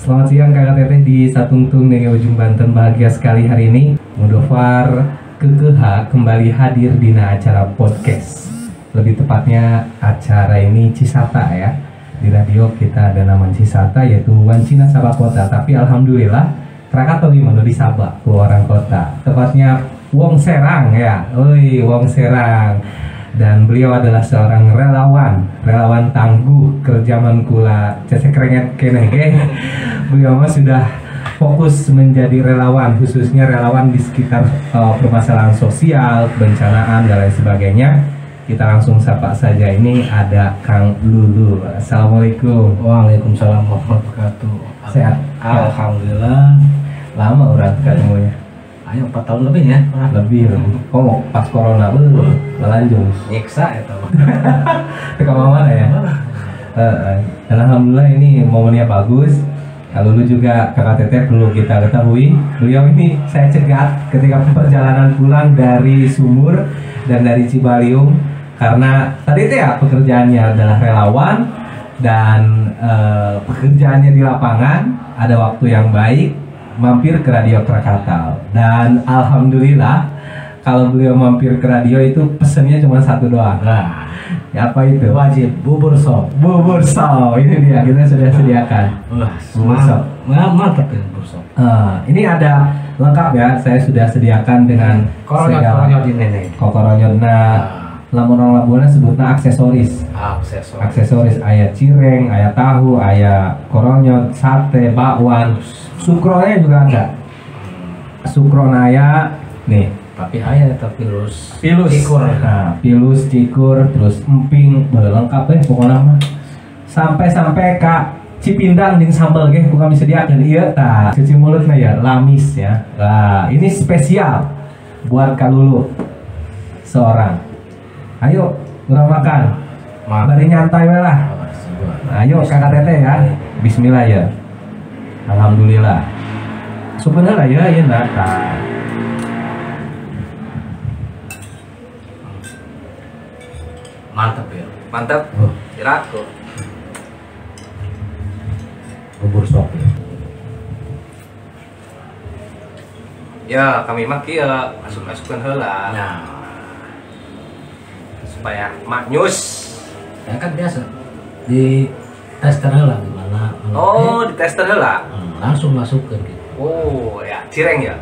Selamat siang kakak teteh di Satungtung dari ujung Banten. Bahagia sekali hari ini Mudofar Kekeha kembali hadir di acara podcast. Lebih tepatnya acara ini Cisata ya. Di radio kita ada nama Cisata yaitu Wancina Sabah Kota. Tapi alhamdulillah Krakatau gimana di Sabah keluaran kota. Tepatnya Wong Serang ya. Oi Wong Serang. Dan beliau adalah seorang relawan tangguh kerjaman kula cecek renget kenege. Beliau mah sudah fokus menjadi relawan, khususnya relawan di sekitar permasalahan sosial, bencanaan dan lain sebagainya. Kita langsung sapa saja, ini ada Kang Lulu. Assalamualaikum. Waalaikumsalam warahmatullahi wabarakatuh. Sehat? Alhamdulillah. Lama orang ketemunya. Ayo 4 tahun lebih ya. Lebih. Oh, pas corona melanjut. Nyiksa itu. Ke mana ya? Dan alhamdulillah ini momennya bagus. Lalu juga kakak teteh perlu kita ketahui, beliau ini saya cegat ketika perjalanan pulang dari Sumur dan dari Cibaliung, karena tadi itu ya pekerjaannya adalah relawan dan pekerjaannya di lapangan, ada waktu yang baik mampir ke Radio Krakatau. Dan alhamdulillah kalau beliau mampir ke radio itu pesennya cuma satu doang. Nah, apa itu? Wajib bubur sop. Bubur sop, ini dia kita sudah sediakan. Bubur sop. Mantap ya bubur sop. Ini ada lengkap ya, saya sudah sediakan dengan Koronyot ini nih. Kokoronyot. Lamun orang Labuana sebutnya aksesoris. Aksesoris ayat cireng, ayat tahu, ayat koronyot, sate, bakwan, sukronya juga ada. Sukronaya nih. Tapi ayah pilus Cikur. Nah, pilus, cikur, terus emping, boleh lengkap deh pokoknya mah. Sampai Kak Cipindang jeung sambal ge bukan bisa diakeun ieu tah. Cuci mulutnya ya, lamis ya. Nah, ini spesial buat Kak Lulu. Seorang. Ayo, urang makan. Bari nyantai we lah. Ayo kakak teteh ya. Bismillah ya. Alhamdulillah. Sebenarnya ya ieu nah. Mantap ya. Mantap. Iraku. Bubur sop ya. Ya, kami mah kieu masuk-masukkeun heula. Nah, Supaya maknyus. ya kan biasa di tester lah gimana. Oh, di tester heula. Langsung masukkan gitu. Oh, ya, cireng ya.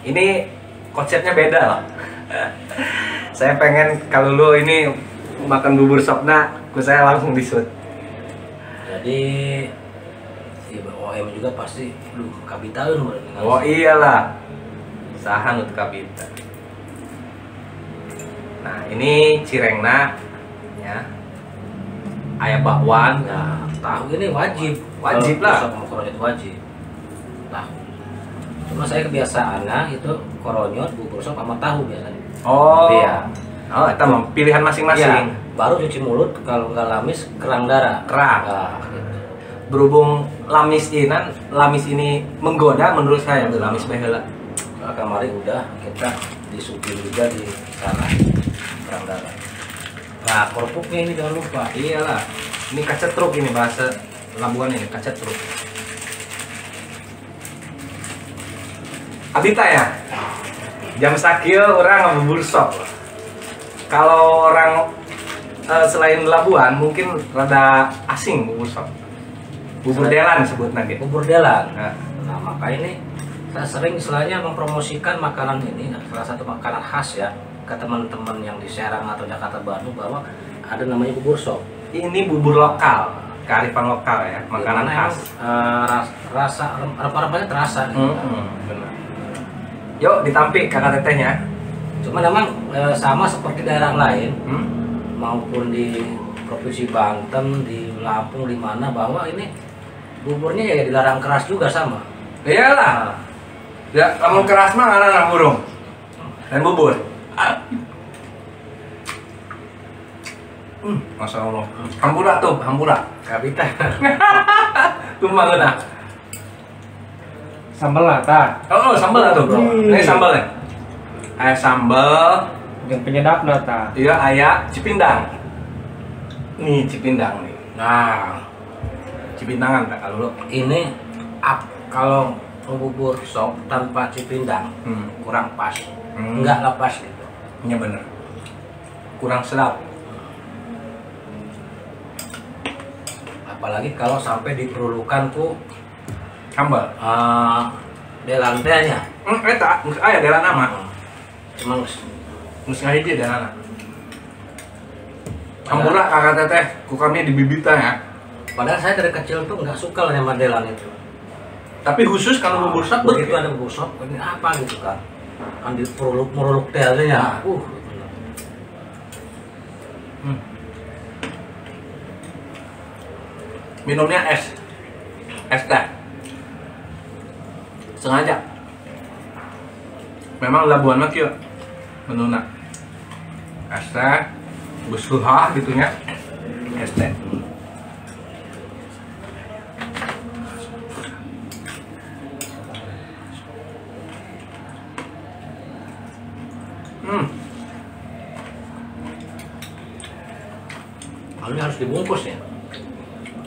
Ini konsepnya beda loh. Saya pengen kalau lu ini makan bubur sopna, saya langsung disut. Jadi ya OM juga pasti kabitaeun. Oh iyalah. Sahan untuk kabita. Nah, ini cirengna ya. Aya bakwan. Nah, tahu ini wajib Lah. Sop koronyot wajib. Tahu. Cuma saya kebiasaannya itu koronyot, bubur sop sama tahu biasanya. Oh. Iya. Oh, itu pilihan masing-masing. Ya, baru cuci mulut, kalau nggak lamis kerang darah. Kerang. Nah, gitu. Berhubung lamis ini menggoda menurut saya, lamis behela. Nah, kemarin udah kita disuguhin juga di sana kerang darah. Nah, kerupuknya ini jangan lupa. Iyalah. Ini kacetruk ini bahasa Labuan ini, kacetruk. Abita ya. Jam sakil orang bubur sop. Kalau orang selain Labuan mungkin rada asing bubur sop. Bubur delan sebut nanti. Bubur delan. Nah. Nah, maka ini saya sering istilahnya mempromosikan makanan ini, salah satu makanan khas ya, ke teman-teman yang di Serang atau Jakarta Bandung bahwa ada namanya bubur sop. Ini bubur lokal, kearifan lokal ya, makanan Dimana khas. Rasa rempah-rempahnya terasa. Benar. Yuk ditampik kakak tetehnya. Cuma memang sama seperti daerah lain maupun di Provinsi Banten, di Lampung, di mana bahwa ini buburnya ya dilarang keras juga sama. Iyalah. Ya, kamu keras mah anak burung. Dan bubur. Masya Allah. Hampura tuh, hampura. Kabita. Kumaha nah. Sambal lah tah. Oh, sambal lah tuh, bro. Ini sambalnya. Aya sambal, Yang penyedap tah. iya aya cipindang. Nih cipindang nih. Nah, Cipindangan tak kalau lu? ini kalau bubur sop tanpa cipindang kurang pas, nggak lepas gitu. Iya bener. Kurang sedap. Apalagi kalau sampai diperlukan ku Sambal. delantenya. Eta, aya delan nama. Cuman Mus ngahiji delan. Hampura kakak teteh, ku kami di bibita ya. padahal saya dari kecil tuh nggak suka lah sama delan itu. Tapi khusus kalau bubur sop begitu ada bubur sop ini apa gitu kan? Kan meruluk delnya. Minumnya es teh. Sengaja. Memang Labuan mah kieu menuna. Es teh, busuha gitunya. Es teh. Ini harus dibungkus ya.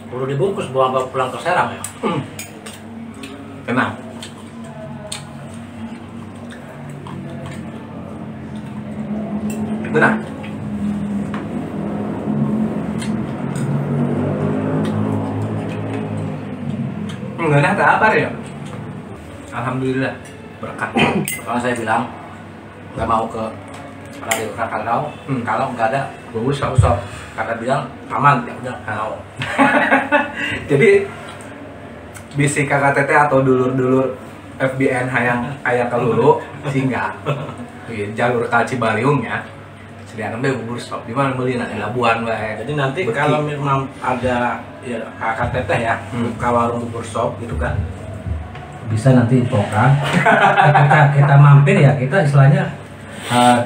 Perlu dibungkus bawa pulang ke Serang ya. Tenang. Tenang. Enggak ada apa ya? Alhamdulillah berkah. Kalau saya bilang nggak mau ke Radio Krakatau kalau nggak ada bubur sop. Kata bilang aman ya udah mau. Jadi bisi kakak teteh atau dulur-dulur FBN hayang aya kalulu sehingga jalur ka Cibaliungnya sediaan teh bubur sop di mana meulina di Labuan bae. Jadi nanti kalau memang ada ya kakak teteh ya buka warung bubur sop gitu kan, bisa nanti infokan. kita mampir ya, kita istilahnya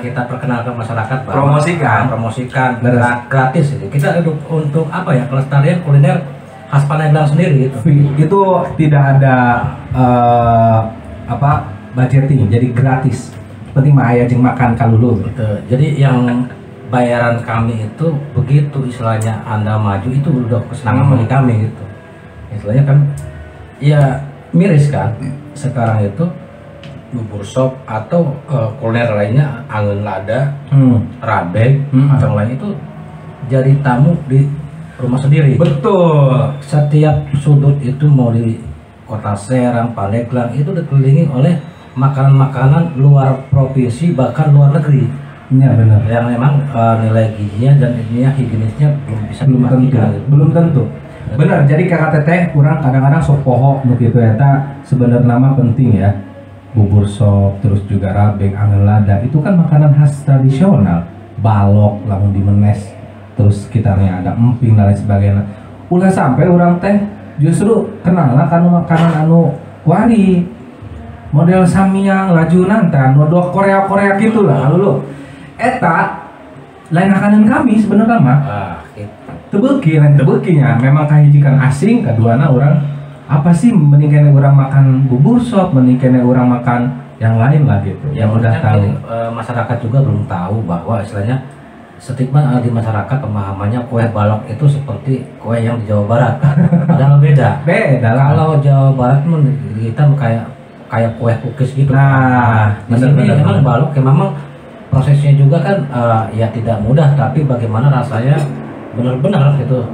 kita perkenalkan masyarakat, promosikan gratis itu. Kita untuk apa ya, pelestarian kuliner khas Pandeglang sendiri gitu. Itu tidak ada budgeting, jadi gratis. Penting mah aya jeung makan kalulu gitu. Jadi yang bayaran kami itu begitu istilahnya Anda maju itu udah kesenangan bagi kami gitu. Istilahnya kan ya miris kan sekarang itu bubur sop atau kuliner lainnya, angin lada, rabeng atau lain itu jadi tamu di rumah sendiri. Betul. Setiap sudut itu mau di Kota Serang, Pandeglang itu dikelilingi oleh makanan-makanan luar provinsi bahkan luar negeri. Iya benar. Yang memang nilai gizinya dan ininya higienisnya belum tentu. Belum tentu. Benar. Jadi kakak teteh kurang kadang-kadang sok poho nu kitu eta sebenarnya nama penting ya. Bubur sop, terus juga rabeng, angin lada, itu kan makanan khas tradisional. Balok, langsung dimenes, terus sekitarnya ada emping dan lain sebagainya. Ulah sampai orang teh justru kenal lah kan makanan anu wari, model samyang, laju nantan, nodok Korea gitu lah. Lalu eta lain makanan kami sebenarnya mah. Tebeuki, lain tebekinya. Memang kahijikan asing, keduana orang apa sih mending orang makan bubur sop, mending orang makan yang lain lah gitu. Yang udah tahu. Masyarakat juga belum tahu bahwa istilahnya stigma di masyarakat pemahamannya kue balok itu seperti kue yang di Jawa Barat. Padahal beda. Beda lah. Kalau Jawa Barat kita kayak kue cookies gitu. Nah, di sini memang balok ya memang prosesnya juga kan ya tidak mudah, tapi bagaimana rasanya benar-benar gitu.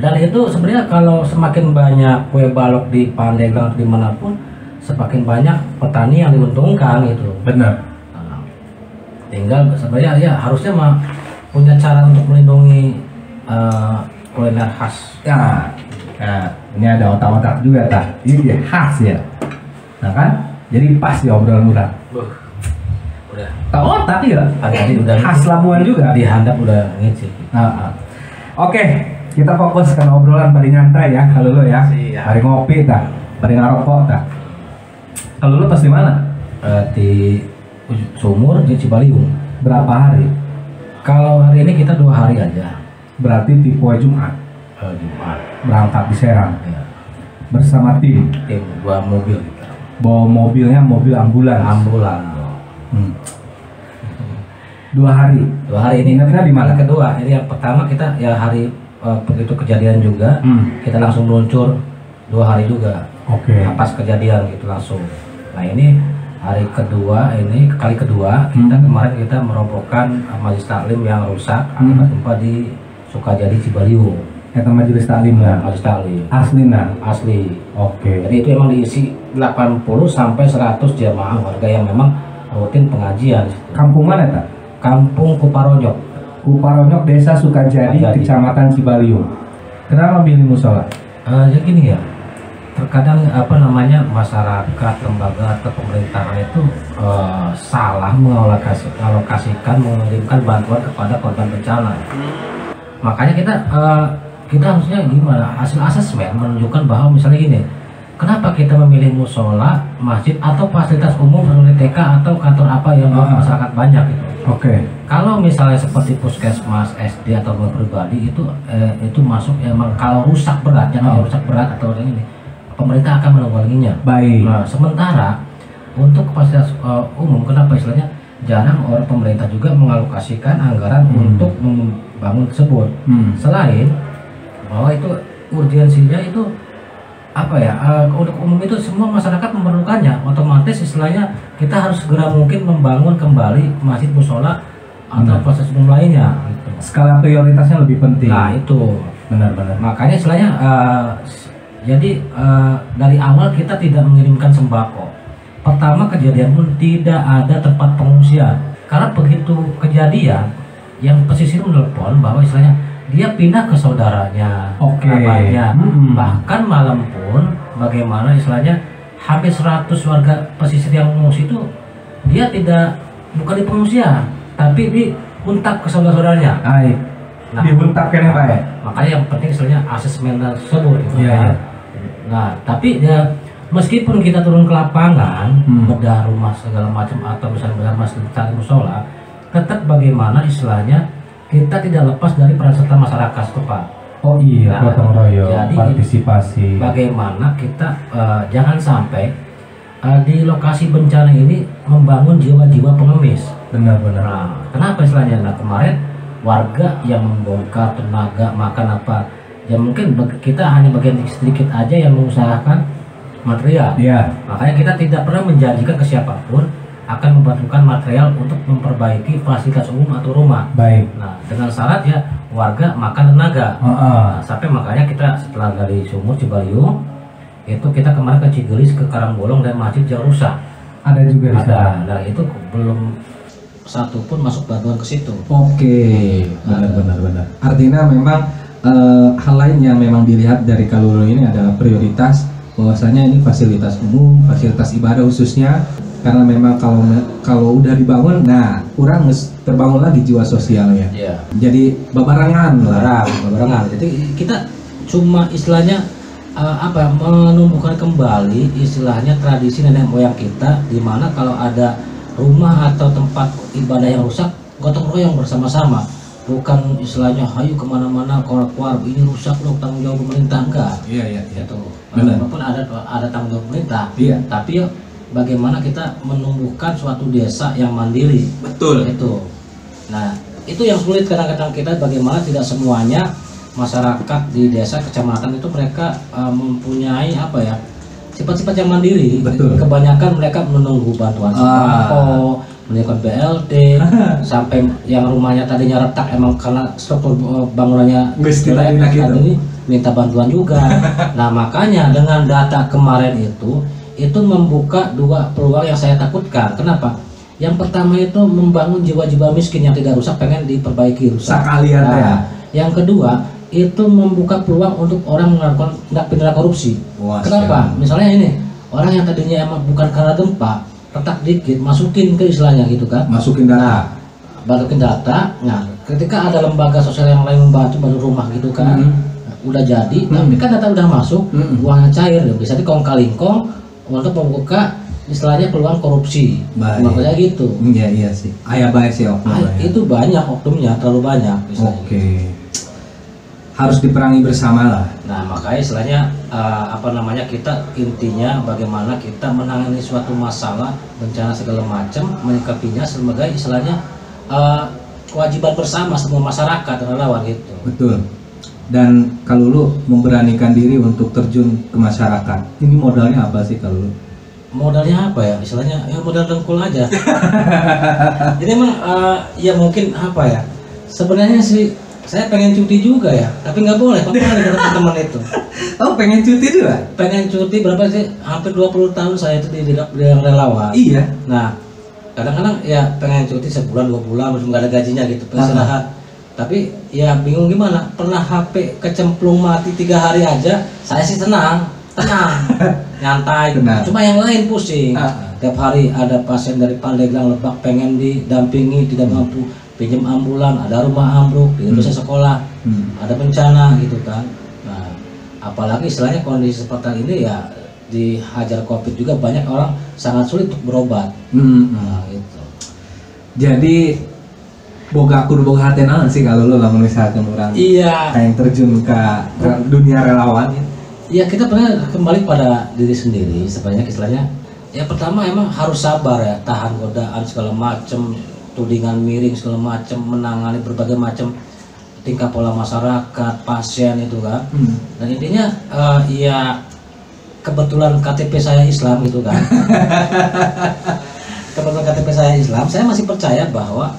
Dan itu sebenarnya kalau semakin banyak kue balok di Pandeglang dimanapun, semakin banyak petani yang diuntungkan gitu. Benar. Tinggal sebenarnya ya harusnya mah punya cara untuk melindungi kuliner khas. Ya, ini ada otak-otak juga tak. Ini dia khas ya. Nah kan, jadi pas ya obrolan orang. Udah. Tahu otak ya. Tadi udah khas Labuan juga. Dihandap udah ngicip. Oke, kita fokus ke obrolan bari nyantai ya, kalau lo ya. Siap. Bari ngopi tak, bari ngarokok tak. Kalau lo pas di mana? Di Sumur di Cibaliung. Berapa hari? Kalau hari ini kita 2 hari aja. Berarti tipe Jumat. Jumat. Berangkat di Serang. Ya. Bersama tim. 2 mobil kita. Bawa mobilnya mobil ambulans. 2 hari. 2 hari ini. Ingatnya di mana? Kedua, ini yang pertama kita ya hari begitu kejadian juga kita langsung meluncur 2 hari juga. Pas kejadian gitu langsung. Nah ini hari kedua, ini kali kedua kemarin kita merobohkan majelis taklim yang rusak akibat gempa di Sukajadi Cibaliung. Eta majelis taklim lah. Majelis taklim. Asli. Jadi itu emang diisi 80 sampai 100 jamaah warga yang memang rutin pengajian. Kampung mana tak? Kampung Kuparonyok. Kuparonyok, Desa Sukajadi, Kecamatan Cibaliung. Kenapa milih musola? Ya gini ya, terkadang masyarakat, lembaga atau pemerintahan itu salah mengalokasikan, mengirimkan bantuan kepada korban bencana. Makanya kita harusnya gimana? Hasil asesmen menunjukkan bahwa misalnya gini, kenapa kita memilih musola, masjid atau fasilitas umum seperti TK atau kantor apa yang masyarakat banyak gitu. Kalau misalnya seperti puskesmas, SD atau rumah pribadi itu masuk emang kalau rusak berat, atau ini pemerintah akan menanggulanginya. Baik. Nah, sementara untuk fasilitas umum, kenapa istilahnya jarang orang pemerintah juga mengalokasikan anggaran untuk membangun tersebut. Selain bahwa itu urgensinya itu untuk umum itu semua masyarakat memerlukannya, otomatis istilahnya kita harus segera mungkin membangun kembali masjid, musola atau proses umum lainnya gitu. Skala prioritasnya lebih penting. Nah itu benar-benar. makanya istilahnya jadi dari awal kita tidak mengirimkan sembako. Pertama kejadian pun tidak ada tempat pengungsian, karena begitu kejadian yang pesisir menelpon bahwa istilahnya dia pindah ke saudaranya, kerabatnya, bahkan malam pun bagaimana istilahnya hampir 100 warga pesisir yang mengungsi itu dia bukan di pengungsian, tapi dihuntak ke saudara-saudaranya. Nah, dihuntakkan apa ya? Makanya yang penting istilahnya asesmen tersebut. Iya. Nah, tapi ya meskipun kita turun ke lapangan, bedah rumah segala macam atau misalnya bedah masjid, cari musola, tetap bagaimana istilahnya kita tidak lepas dari peran serta masyarakat setempat. Oh iya, gotong royong, jadi partisipasi. Bagaimana kita jangan sampai di lokasi bencana ini membangun jiwa-jiwa pengemis. Benar-benar. Nah, kenapa istilahnya? Nah, kemarin warga yang membongkar tenaga makan apa, ya mungkin kita hanya bagian sedikit aja yang mengusahakan material. Iya. Makanya kita tidak pernah menjanjikan ke siapapun akan membantukan material untuk memperbaiki fasilitas umum atau rumah. Baik. Nah, dengan syarat ya warga makan tenaga. Nah, sampai makanya kita setelah dari Sumur Cibaliung itu kita kemarin ke Cigelis, ke Karangbolong dan masjid yang rusak. Ada juga di sana. Nah, itu belum satu pun masuk bantuan ke situ. Benar. Artinya memang hal lain yang memang dilihat dari Kalulu ini adalah prioritas, bahwasanya ini fasilitas umum, fasilitas ibadah khususnya. Karena memang kalau udah dibangun, nah kurang terbangun lagi jiwa sosialnya. Iya. Jadi babarangan. Jadi kita cuma istilahnya menumbuhkan kembali istilahnya tradisi nenek moyang kita, di mana kalau ada rumah atau tempat ibadah yang rusak, gotong royong bersama-sama. Bukan istilahnya hayu kemana-mana keluar ini rusak loh, tanggung jawab pemerintah, enggak. Iya. Itu. Benar. Walaupun ada tanggung jawab pemerintah. Iya. Tapi bagaimana kita menumbuhkan suatu desa yang mandiri. Betul. Itu. Nah, itu yang sulit kadang-kadang kita, bagaimana tidak semuanya masyarakat di desa kecamatan itu mereka mempunyai sifat-sifat yang mandiri. Betul. Kebanyakan mereka menunggu bantuan sembako, menunjukkan BLT, sampai yang rumahnya tadinya retak emang karena struktur bangunannya jelek, ini minta bantuan juga. Nah, makanya dengan data kemarin itu membuka dua peluang yang saya takutkan. Kenapa? Yang pertama itu membangun jiwa-jiwa miskin yang tidak rusak, pengen diperbaiki rusak. Sekalian ya. Yang kedua itu membuka peluang untuk orang melakukan tindak pidana korupsi. Kenapa? Misalnya ini orang yang tadinya emang bukan karena gempa, retak dikit, masukin ke istilahnya gitu kan? Masukin data. Nah, ketika ada lembaga sosial yang lain membantu rumah gitu kan, udah jadi, tapi kan data udah masuk, uangnya cair, bisa dikong-kalingkong untuk membuka istilahnya peluang korupsi. Makanya gitu. Iya sih. Ayah baik sih oknum. Itu banyak oknumnya, terlalu banyak. Oke. Harus diperangi bersama lah. Nah, makanya istilahnya kita intinya bagaimana kita menangani suatu masalah bencana segala macam, menyikapinya sebagai istilahnya kewajiban bersama semua masyarakat relawan gitu. Betul. Dan kalau lu memberanikan diri untuk terjun ke masyarakat, ini modalnya apa sih kalau lu? Modalnya apa ya? Istilahnya ya modal dengkul aja. Jadi emang ya mungkin apa ya? Sebenarnya sih saya pengen cuti juga ya, tapi nggak boleh. Apa ada teman-teman itu? Oh, pengen cuti juga? Pengen cuti berapa sih? Hampir 20 tahun saya itu di relawan. Iya. Nah, kadang-kadang ya pengen cuti sebulan 2 bulan, belum nggak ada gajinya gitu, istirahat. Tapi ya bingung gimana? Pernah HP kecemplung mati 3 hari aja, saya sih tenang, nyantai. Tenang. Cuma yang lain pusing. Tiap hari ada pasien dari Pandeglang Lebak pengen didampingi, tidak mampu, pinjam ambulan, ada rumah ambruk, di Indonesia sekolah, ada bencana gitu kan. Nah, apalagi istilahnya kondisi seperti ini ya dihajar COVID juga banyak orang sangat sulit untuk berobat. Nah, gitu. Jadi kudu boga hati naon sih kalau lu lamun misalkan orang yang terjun ke dunia relawan ya. Iya, kita pernah kembali pada diri sendiri sebanyak istilahnya. Ya pertama emang harus sabar ya, tahan godaan segala macam, tudingan miring segala macam, menangani berbagai macam tingkah pola masyarakat, pasien itu kan. Dan intinya ya kebetulan KTP saya Islam gitu kan. Kebetulan KTP saya Islam, saya masih percaya bahwa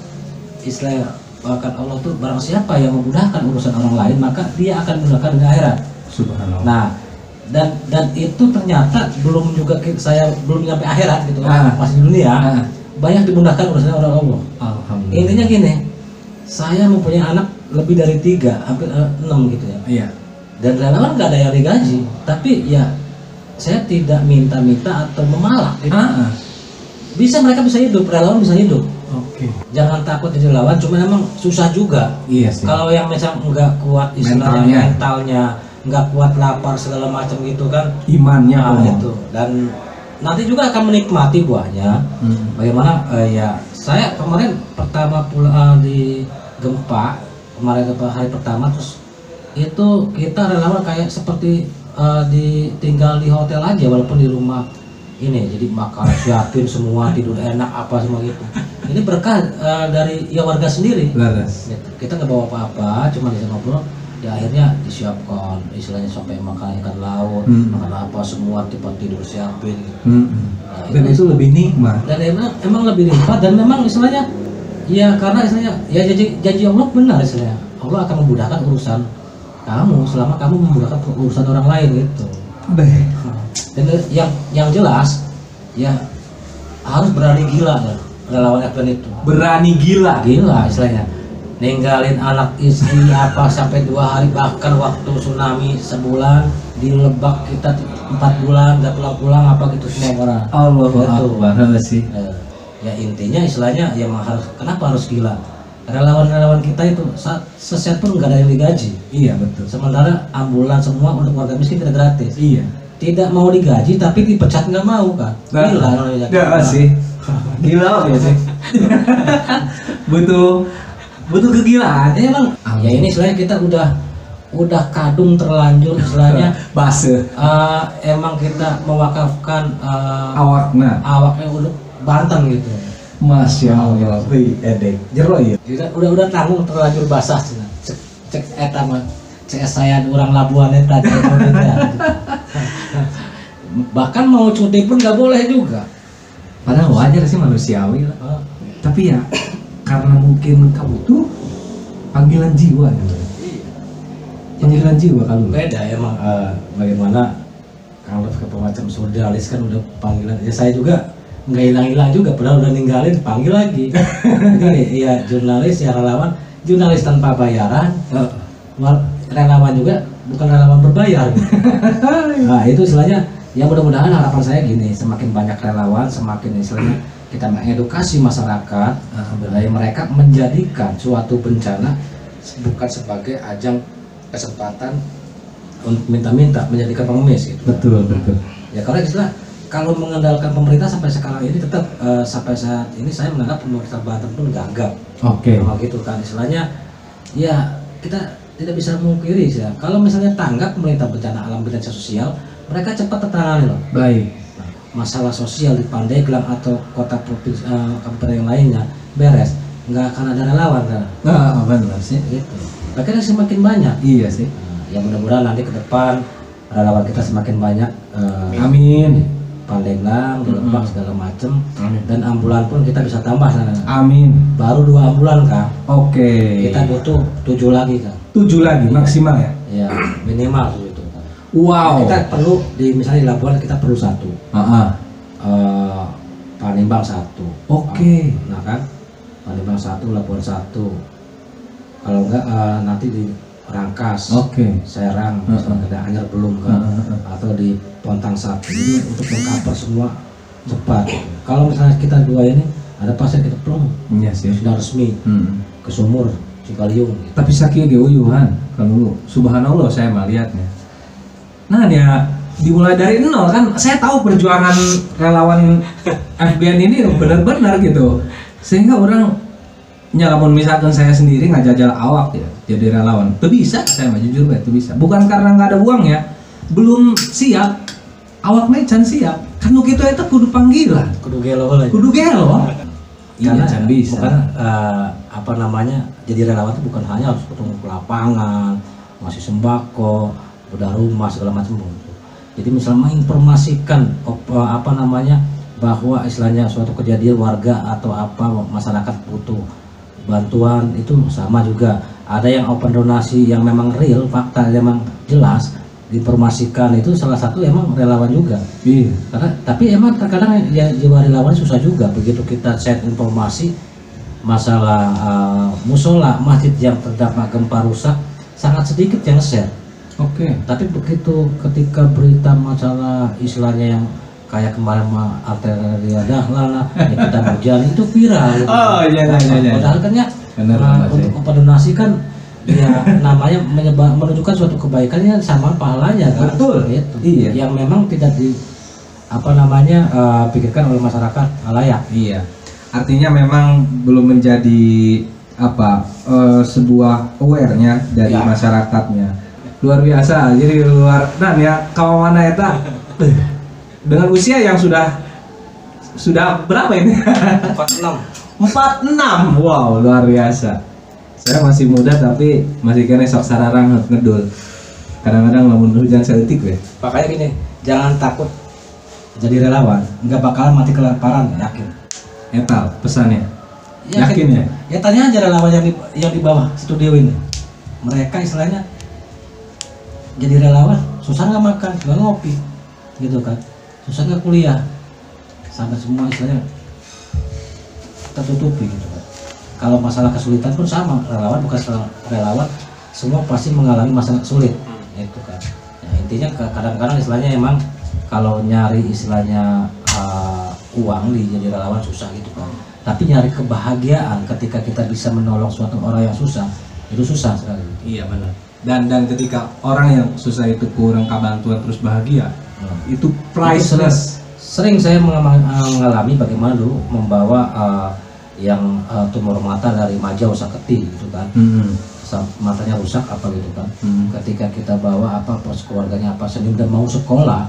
istilah bahkan Allah tuh barang siapa yang memudahkan urusan orang lain maka dia akan memudahkan di akhirat. Subhanallah. Nah, dan itu ternyata belum juga saya belum sampai akhirat gitu kan, masih di dunia. Banyak dimudahkan urusannya orang Allah. Alhamdulillah. Intinya gini, saya mempunyai anak lebih dari 3, hampir 6 gitu ya. Iya. Dan relawan nggak ada yang digaji, tapi ya saya tidak minta-minta atau memalak. Gitu. Bisa mereka bisa hidup, relawan bisa hidup. Oke. Jangan takut jadi relawan, cuma emang susah juga. Iya sih. Kalau yang misal nggak kuat istilahnya mentalnya, nggak kuat lapar segala macam gitu kan, imannya itu. Dan nanti juga akan menikmati buahnya. Bagaimana ya saya kemarin pertama pulang di gempa kemarin hari pertama, terus itu kita relawan kayak seperti ditinggal di hotel aja walaupun di rumah ini, jadi makan siapin semua, tidur enak apa semua gitu. Ini berkah dari ya warga sendiri. Gitu. Kita nggak bawa apa-apa, cuma bisa ngobrol. Ya akhirnya disiapkan istilahnya sampai makan ikan laut, makan apa semua, tempat tidur siapin. Gitu. Nah, dan itu lebih nikmat. Dan emang lebih nikmat dan memang istilahnya ya karena istilahnya ya janji Allah benar istilahnya. Allah akan memudahkan urusan kamu selama kamu memudahkan urusan orang lain gitu. Dan yang jelas ya harus berani gila ya relawan FPN itu. Berani gila Istilahnya ninggalin anak istri apa sampai 2 hari, bahkan waktu tsunami sebulan di Lebak kita 4 bulan nggak pulang-pulang apa gitu semua orang. Allahu Akbar sih. Ya intinya istilahnya ya kenapa harus gila? Relawan-relawan kita itu seset pun nggak ada yang digaji. Iya betul. Sementara ambulan semua untuk warga miskin kita gratis. Iya. Tidak mau digaji tapi dipecat nggak mau kan? Gila. Nggak sih. Gila ya sih. butuh kegilaan. Ya emang. Ya ini istilahnya kita udah kadung terlanjur istilahnya. Base. Emang kita mewakafkan awaknya untuk Banten gitu. Masya Allah. Edek. Jero ya. Udah tanggung terlanjur basah sih. Cek eta mah. Cek saya orang Labuan eta. Bahkan mau cuti pun nggak boleh juga. Padahal wajar sih manusiawi lah. Tapi ya karena mungkin kamu tuh panggilan jiwa gitu. Panggilan jiwa kalau beda emang bagaimana kalau ke macam surrealis kan udah panggilan. Ya saya juga nggak hilang-hilang juga, padahal udah ninggalin panggil lagi. Jadi ya jurnalis ya relawan, jurnalis tanpa bayaran, relawan juga bukan relawan berbayar. Nah itu istilahnya ya mudah-mudahan harapan saya gini, semakin banyak relawan, semakin istilahnya kita mengedukasi masyarakat, mereka menjadikan suatu bencana bukan sebagai ajang kesempatan untuk minta-minta, menjadikan pengemis gitu. Betul. Ya karena istilah kalau mengandalkan pemerintah sampai sekarang ini tetap sampai saat ini saya menganggap pemerintah Banten pun gagap. Oke. Gitu kan istilahnya ya kita tidak bisa memungkiri ya. Kalau misalnya tanggap pemerintah bencana alam bencana sosial, mereka cepat tertangani loh. Baik. Masalah sosial di Pandeglang atau kota provinsi kabupaten yang lainnya beres. nggak akan ada relawan kan. Nah, benar sih. Gitu. Akhirnya semakin banyak. Iya sih. Ya mudah-mudahan nanti ke depan relawan kita semakin banyak. Amin. Pandeglang, di Lebak segala macem. Dan ambulan pun kita bisa tambah sana. Amin. Baru 2 ambulan Kang. Oke. Kita butuh 7 lagi Kang. 7 lagi maksimal ya. Ya minimal itu. Wow. Kita perlu misalnya di Labuan kita perlu 1. Palembang 1. Oke. Nah kan, Palembang 1, Labuan 1. Kalau enggak nanti di Rangkas, Serang, misalnya Anyar belum kan, atau di Pontang 1 ini untuk mengcover semua cepat. Kalau misalnya kita 2 ini ada pasien kita belum, iya sih. Sudah resmi ke Sumur, Cipaliung. Gitu. Tapi saking geuyuhan, kalau subhanallah saya mah lihatnya. Nah ya dimulai dari nol kan, saya tahu perjuangan relawan FBN ini benar-benar gitu, sehingga orang nyalamun misalkan saya sendiri nggak jajal awak ya jadi relawan, tuh bisa saya mah jujur banget tuh bisa, bukan karena nggak ada uang ya, belum siap, awak mecan siap, kan gitu itu kudu panggilan, kudu gelo lah, kudu gelo, iya can bisa, bukan apa namanya jadi relawan itu bukan hanya harus ketemu ke lapangan, ngasih sembako, udah rumah segala macam. Jadi misalnya menginformasikan apa namanya bahwa istilahnya suatu kejadian warga atau apa masyarakat butuh bantuan itu sama juga. Ada yang open donasi yang memang real, fakta yang memang jelas diinformasikan, itu salah satu emang relawan juga. Iya. Karena tapi emang terkadang ya jiwa relawan susah juga begitu kita share informasi masalah musola masjid yang terdampak gempa rusak sangat sedikit yang share. Oke. Tapi begitu ketika berita masalah istilahnya yang kayak kemarin mah arteria dahlan ya kita hujan itu viral. Gitu. Oh iya. Padahal kan ya untuk donasi kan ya namanya menunjukkan suatu kebaikannya sama pahalanya kan. Betul. Itu. Iya. Yang memang tidak di apa namanya pikirkan oleh masyarakat layak. Iya. Artinya memang belum menjadi apa sebuah aware-nya dari masyarakatnya. Luar biasa, jadi luar dan ya kawan mana eta dengan usia yang sudah berapa ini? 46. Wow, luar biasa. Saya masih muda tapi masih kena sok sararang ngedul. Kadang-kadang lamun hujan seeutik we. Makanya gini, jangan takut jadi relawan, nggak bakalan mati kelaparan, yakin. Etal pesannya. Yakin ya? Ya tanya aja relawan yang di bawah studio ini. Mereka istilahnya jadi relawan, susah nggak makan, nggak ngopi, gitu kan, susah nggak kuliah, sampai semua istilahnya tertutupi gitu kan. Kalau masalah kesulitan pun sama, relawan bukan relawan, semua pasti mengalami masalah sulit, gitu kan. Ya, intinya kadang-kadang istilahnya emang kalau nyari istilahnya uang di jadi relawan susah gitu kan. Tapi nyari kebahagiaan ketika kita bisa menolong suatu orang yang susah, itu susah sekali. Iya benar. Dan ketika orang yang susah itu kurang kebantuan terus bahagia, itu priceless. Sering saya mengalami bagaimana dulu membawa yang tumor mata dari Majau Saketi gitu kan, matanya rusak apa gitu kan. Ketika kita bawa apa pas keluarganya apa senyum dan mau sekolah,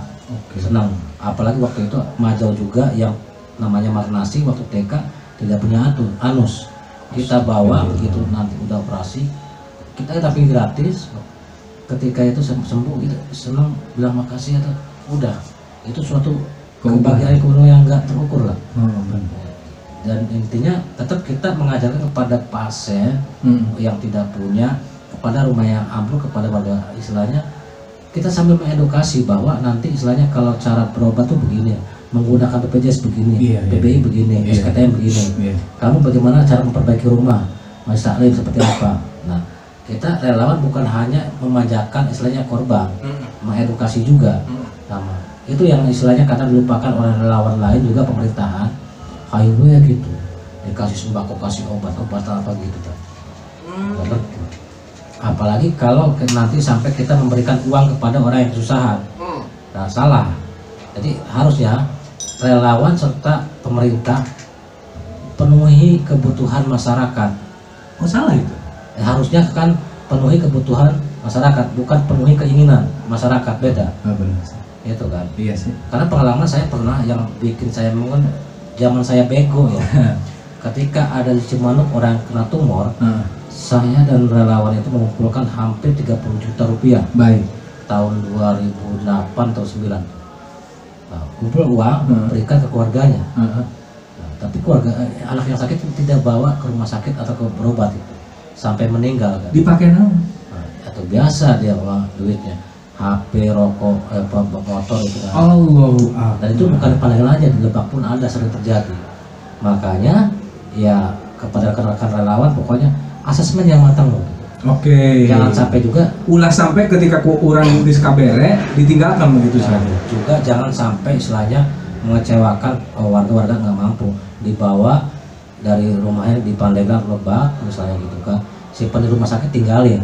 senang. Apalagi waktu itu Majau juga yang namanya Marnasi waktu TK tidak punya anus, kita bawa begitu nanti udah operasi. Kita tapi gratis, ketika itu sembuh itu senang, bilang makasih atau udah itu suatu kebahagiaan yang nggak terukur lah. Dan intinya tetap kita mengajarkan kepada pasien yang tidak punya, kepada rumah yang ambruk, kepada warga istilahnya kita sambil mengedukasi bahwa nanti istilahnya kalau cara berobat tuh begini, menggunakan BPJS begini, PBI begini, SKTM begini. Kamu bagaimana cara memperbaiki rumah, Mas Salim seperti apa? Nah, kita relawan bukan hanya memanjakan istilahnya korban, mengedukasi juga. Sama. Itu yang istilahnya kadang dilupakan oleh relawan lain juga pemerintahan. Kayu ya gitu, dikasih sembako, kasih obat-obatan apa gitu kan. Apalagi kalau nanti sampai kita memberikan uang kepada orang yang kesusahan, nah salah. Jadi harus ya relawan serta pemerintah penuhi kebutuhan masyarakat. Oh salah itu? Harusnya kan penuhi kebutuhan masyarakat, bukan penuhi keinginan masyarakat, beda. Benar. Itu kan. Iya sih. Karena pengalaman saya pernah yang bikin saya mungkin zaman saya bego ya. ketika ada di Cimanuk orang kena tumor, saya dan relawan itu mengumpulkan hampir 30 juta rupiah. Baik. Tahun 2008 atau 9. Nah, kumpul uang, berikan ke keluarganya. Nah, tapi keluarga anak yang sakit tidak bawa ke rumah sakit atau ke berobat itu sampai meninggal kan. Dipakai naon? Nah, atau biasa dia uang duitnya. HP, rokok, motor itu kan. Dan itu bukan di Pandeglang aja, di Lebak pun ada, sering terjadi. Makanya ya kepada rekan-rekan relawan pokoknya asesmen yang matang loh. Oke. Jangan sampai juga ulah sampai ketika orang geus kabere ditinggalkan begitu saja. Juga jangan sampai istilahnya mengecewakan warga-warga nggak mampu, dibawa dari rumahnya di Pandeglang, Lebak misalnya gitu kan. Simpan di rumah sakit tinggalin.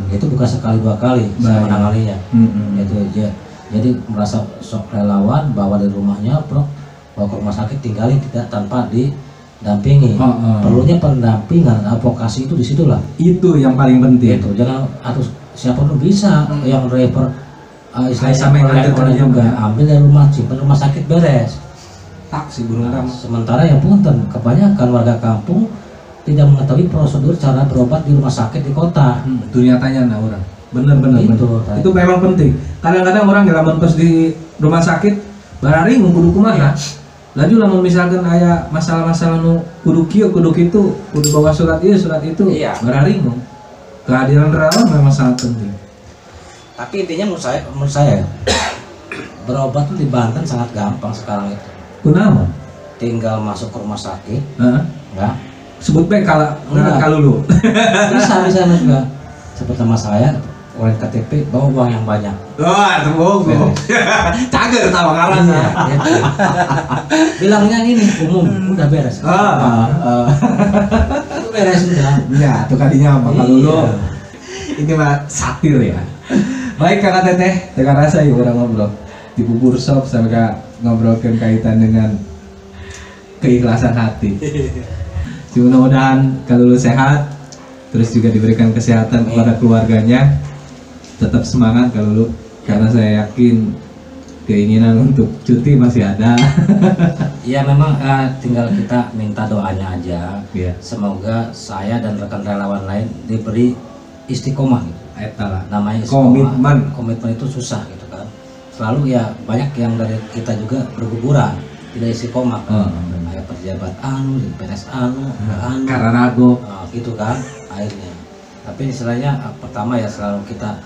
Itu bukan sekali dua kali saya menangalinya. Itu aja. Jadi merasa sok relawan bawa dari rumahnya, bro, bawa ke rumah sakit tinggalin tidak tanpa didampingi. Perlunya pendampingan, advokasi itu disitulah. Itu yang paling penting. Itu jangan atau siapapun bisa yang driver istilahnya juga ambil dari rumah, simpan rumah sakit beres. Taksi burung ramah. Sementara yang punten kebanyakan warga kampung tidak mengetahui prosedur cara berobat di rumah sakit di kota. Itu nyatanya nah orang. Bener. Itu memang penting. Kadang-kadang orang ngelamun pas di rumah sakit barari kudu kumaha. Laju lamun misalkan aya masalah-masalah nu kudu kieu kudu kitu, kudu bawa surat ieu surat itu. Barari kehadiran relawan memang sangat penting. Tapi intinya menurut saya berobat tuh di Banten sangat gampang sekarang itu. Kunaon? Tinggal masuk ke rumah sakit. Ya. Sebut baik kalau lu bisa juga sebut nama saya oleh KTP bawa uang yang banyak. Wah, itu bohong. Cager tawa ngarannya. Bilangnya ini umum udah beres. Itu beres sudah. Ya, itu kadinya apa kalau lu ini mah satir ya. Baik Kakak Teteh, teka rasa yuk orang ngobrol di Bubur Shop sampai ngobrolkan kaitan dengan keikhlasan hati. Mudah-mudahan kalau lu sehat, terus juga diberikan kesehatan kepada keluarganya, tetap semangat kalau lu, karena saya yakin keinginan untuk cuti masih ada. Iya memang tinggal kita minta doanya aja. Yeah. Semoga saya dan rekan relawan lain diberi istiqomah. Gitu. Namanya istiqomah. Komitmen itu susah gitu kan. Selalu ya banyak yang dari kita juga berguguran, tidak istiqomah. Kayak pejabat di PNS karena ragu gitu kan akhirnya. Tapi istilahnya pertama ya selalu kita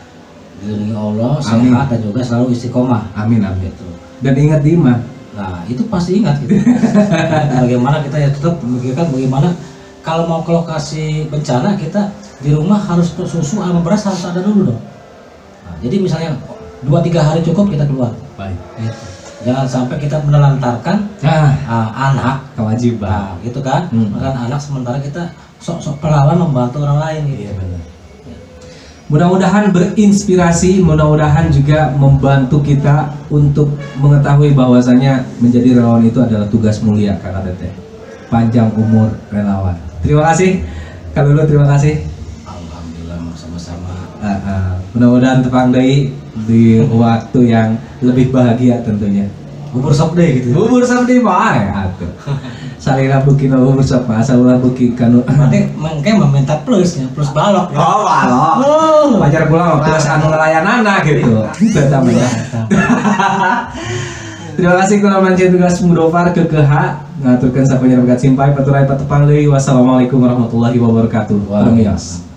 dilindungi Allah, sehat dan juga selalu istiqomah. Amin gitu. Dan ingat Dima. Nah itu pasti ingat gitu. Bagaimana kita ya tetap memikirkan bagaimana kalau mau ke lokasi bencana kita di rumah harus susu sama beras harus ada dulu dong. Nah, jadi misalnya 2-3 hari cukup kita keluar. Baik. Gitu. Jangan sampai kita menelantarkan anak kewajiban, gitu kan? Makan anak sementara kita sok-sok pahlawan membantu orang lain. Gitu. Iya benar. Mudah-mudahan berinspirasi, mudah-mudahan juga membantu kita untuk mengetahui bahwasanya menjadi relawan itu adalah tugas mulia Kakak Teteh. Panjang umur relawan. Terima kasih. Kalau lu terima kasih. Alhamdulillah sama-sama. Mudah-mudahan tepang deui di waktu yang lebih bahagia tentunya. Bubur sop deh gitu. Bubur sop deh mah atuh. Salira beuki na bubur sop asal ulah beuki kanu. Berarti mangke meminta plusnya, plus balok. Ya? Oh, balok. Pajar kula mah plus anu ngelayanana gitu. Eta mah ya. Terima kasih kula mancing tugas Mudofar kekeha ngaturkeun sapanjang berkat simpai paturai patepang deui. Wassalamualaikum warahmatullahi wabarakatuh. Waalaikumsalam.